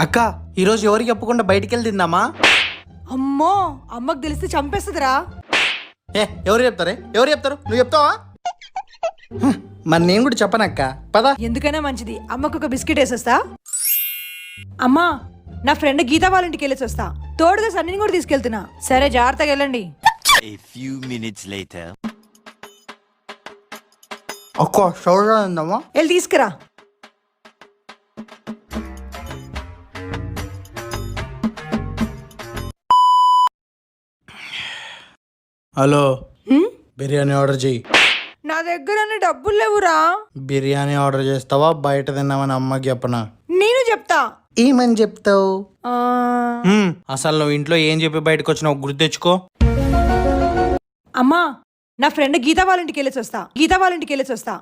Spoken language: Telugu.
అక్క ఈరోజు ఎవరికి చెప్పకుండా బయటికి వెళ్ళి తిందామా? అమ్మో, అమ్మకు తెలిస్తే చంపేస్తుందిరా. ఎవరు చెప్తారే? ఎవరు చెప్తారు? నువ్వు చెప్తావా? మరి నేను కూడా చెప్పనక్క, పదా. ఎందుకైనా మంచిది, అమ్మకు ఒక బిస్కెట్ వేసొస్తా. అమ్మా, నా ఫ్రెండ్ గీత వాళ్ళ ఇంటికి వెళ్ళేసి వస్తా. తోడుగా సన్నిని కూడా తీసుకెళ్తున్నా. సరే, జాగ్రత్తగా వెళ్ళండి. A few minutes later. అక్క స్టవ్ ఉందమ్మా, వెళ్ళి తీసుకురా. హలో, బిర్యానీ ఆర్డర్ చెయ్యి. నా దగ్గర డబ్బులు లేవురా. బిర్యానీ ఆర్డర్ చేస్తావా బయట తిన్నామని అమ్మకి చెప్పనా? నేను చెప్తా. ఏమని చెప్తావు? ఆ, అసలు నువ్వు ఇంట్లో ఏం చెప్పి బయటకు వచ్చినావు గుర్తు తెచ్చుకో. అమ్మా, నా ఫ్రెండ్ గీత వాళ్ళ ఇంటికి వెళ్ళేసి వస్తా.